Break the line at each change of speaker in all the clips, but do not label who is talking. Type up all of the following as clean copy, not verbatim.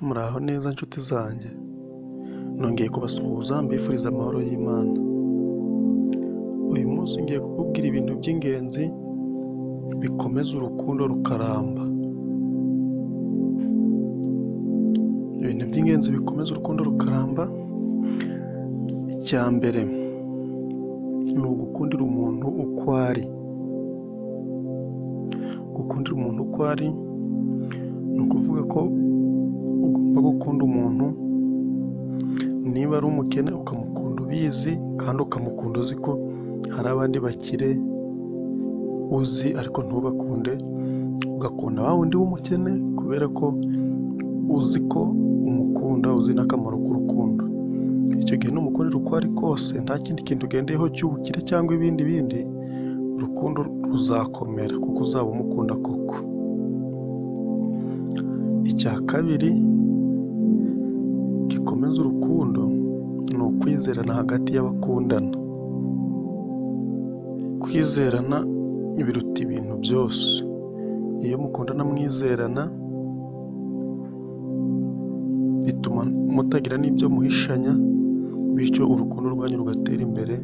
Muraho neza nshuti zanjye, nongeye kubasuhuza mbifuriza amahoro y'Imana. Uyu munsi ngiye kukubwira ibintu by'ingenzi bikomeza urukundo rukaramba. Ibintu by'ingenzi bikomeza urukundo rukaramba, icya mbere ni ugukundira umuntu uko ari. Gukundira umuntu uko ari ni ukuvuga ko ugomba gukunda umuntu, niba ari umukene ukamukunda ubizi kandi ukamukunda uzi ko hari abandi bakire uzi, ariko ntubakunde, ugakunda wa wundi w'umukene kubera ko uzi ko umukunda, uzi n'akamaro k'urukundo. Icyo gihe numukundira uko ari kose, nta kindi kintu ugendeyeho cy'ubukire cyangwa ibindi, urukundo ruzakomera kuko uzaba umukunda koko. Icya kabiri gikomeza urukundo ni ukwizerana hagati y'abakundana. Kwizerana biruta ibintu byose. Iyo mukundana mwizerana bituma mutagira n'ibyo muhishanya, bityo urukundo rwanyu rugatera imbere,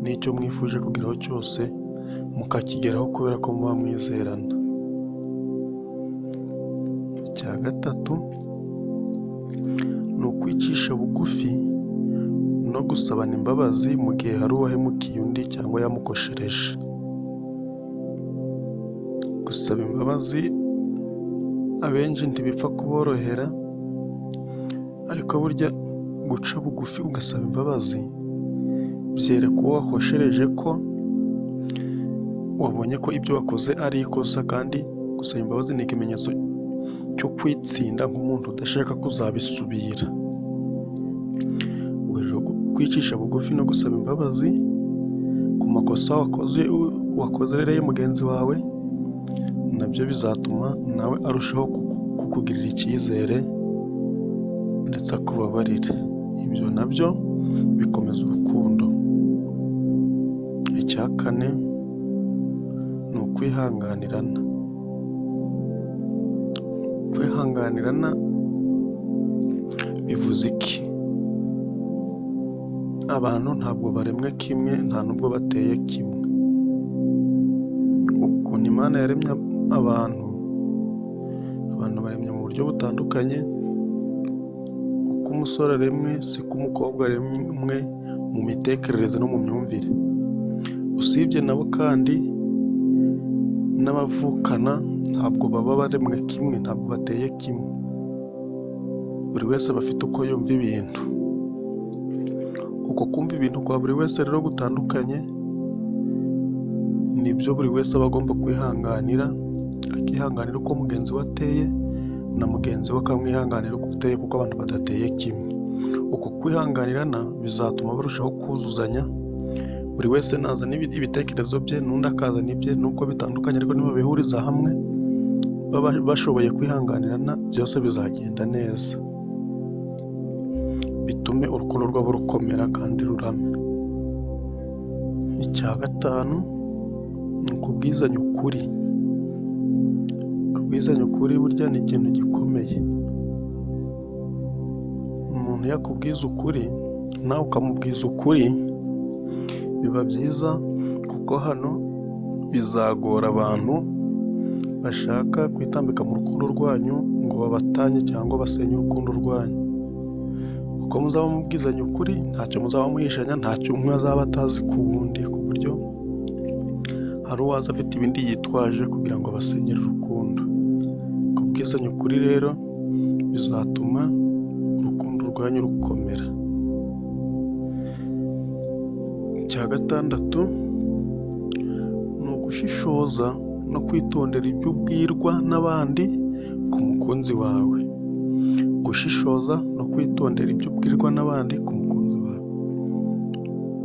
n'icyo mwifuje kugeraho cyose mukakigeraho kubera ko muba mwizerana. Icya gatatu ni ukwicisha bugufi no gusabana imbabazi mu gihe hari uwahemukiye undi cyangwa yamukoshereje. Gusaba imbabazi abenshi ntibipfa kuborohera, ariko burya guca bugufi ugasaba imbabazi byereka uwo wakoshereje ko wabonye ko ibyo wakoze ari ikosa, kandi gusaba imbabazi ni ikimenyetso cyo kwitsinda nk'umuntu udashaka kuzabisubira. Kwicisha bugufi no gusaba imbabazi ku makosa wakoze rero mugenzi wawe, nabyo bizatuma nawe arushaho kukugirira icyizere ndetse akubabarire. Ibyo nabyo bikomeza urukundo. Icya kane ni ukwihanganirana. Kwihanganirana bivuze iki? Abantu ntabwo baremwe kimwe, nta nubwo bateye kimwe. Ukuntu Imana yaremye abantu baremye mu buryo butandukanye. Uko umusore aremwe siko umukobwa aremwe mu mitekerereze no mu myumvire. Usibye nabo kandi n'abavukana ntabwo baba baremwe kimwe, ntabwo bateye kimwe. Buri wese aba afite uko yumva ibintu. Uko kumva ibintu kwa buri wese rero gutandukanye, nibyo buri wese aba agomba kwihanganira, akihanganira uko mugenzi we ateye, na mugenzi we akamwihanganira uko ateye, kuko abantu badateye kimwe. Uko kwihanganirana bizatuma barushaho kuzuzanya, buri wese nazana ibitekerezo bye n'undi akazana ibye, nuko bitandukanye ariko niba bihuriza hamwe bashoboye kwihanganirana, byose bizagenda neza, bitume urukundo rwabo rukomera kandi rurame. Icya gatanu ni ukubwizanya ukuri. Kubwizanya ukuri burya ni ikintu gikomeye. Umuntu yakubwiza ukuri nawe ukamubwiza ukuri, biba byiza, kuko hano bizagora abantu bashaka kwitambika mu rukundo rwanyu ngo babatanye cyangwa basenye urukundo rwanyu. Uko muzaba mubwizanya ukuri, ntacyo muzaba muhishanya, ntacyo umwe azaba atazi ku wundi, ku buryo hari uwaza afite ibindi yitwaje kugira ngo abasenyere urukundo. Kubwizanya ukuri rero bizatuma urukundo rwanyu rukomera. Icya gatandatu ni ugushishoza no kwitondera ibyo ubwirwa n'abandi ku mukunzi wawe. Gushishoza no kwitondera ibyo ubwirwa n'abandi ku mukunzi wawe.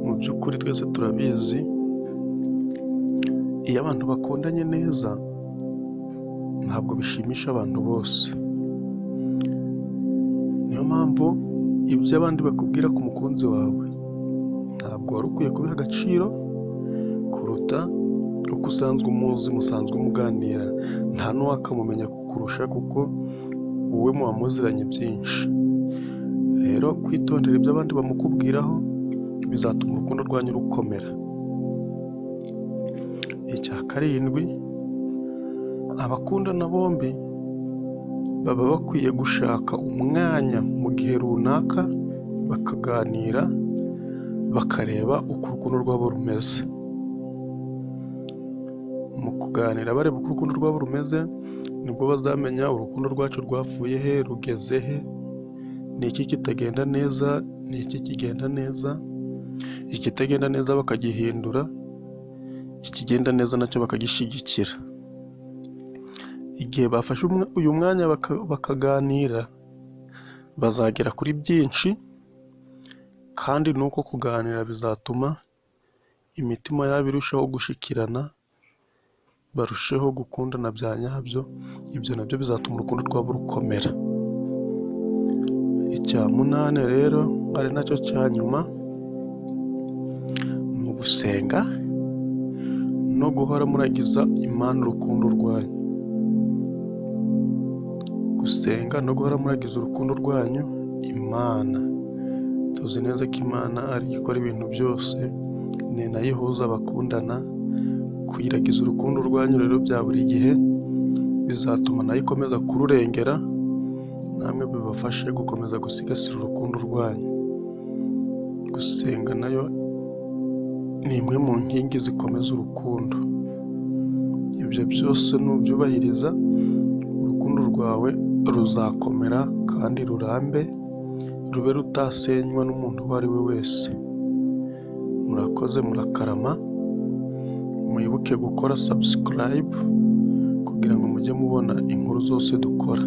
Mu by'ukuri twese turabizi, iyo abantu bakundanye neza ntabwo bishimisha abantu bose. Niyo mpamvu ibyo abandi bakubwira ku mukunzi wawe ntabwo wari ukwiye kubiha agaciro kuruta uko usanzwe umuzi, musanzwe muganira. Nta n'uwakamumenya kukurusha, kuko wowe muba muziranye byinshi. Rero kwitondera ibyo abandi bamukubwiraho bizatuma urukundo rwanyu rukomera. Icya karindwi, abakundana bombi baba bakwiye gushaka umwanya mu gihe runaka bakaganira, bakareba uko urukundo rwabo rumeze. Mu kuganira bareba uko urukundo rwabo rumeze nibwo bazamenya urukundo rwacu rwavuye he, rugeze he, ni iki kitagenda neza, ni iki kigenda neza, ikitagenda neza bakagihindura, ikigenda neza nacyo bakagishyigikira. Igihe bafashe uyu mwanya bakaganira bazagera kuri byinshi, kandi nuko kuganira bizatuma imitima yabo irushaho gushikirana, barusheho gukundana bya nyabyo. Ibyo nabyo bizatuma urukundo rwabo rukomera. Icya munani rero ari nacyo cya nyuma, ni ugusenga no guhora muragiza Imana urukundo rwanyu. Gusenga no guhora muragiza urukundo rwanyu Imana. Tuzi neza ko Imana ari ikora ibintu byose, ni nayo ihuza abakundana. Kuyiragiza urukundo rwanyu rero bya buri gihe bizatuma nayo ikomeza kururengera, namwe bibafashe gukomeza gusigasira urukundo rwanyu. Gusenga nayo ni imwe mu nkingi zikomeza urukundo. Ibyo byose nubyubahiriza, urukundo rwawe ruzakomera kandi rurambe, rube rutasenywa n'umuntu uwo ari we wese. Murakoze, murakarama. Mwibuke gukora subscribe kugira ngo mujye mubona inkuru zose dukora.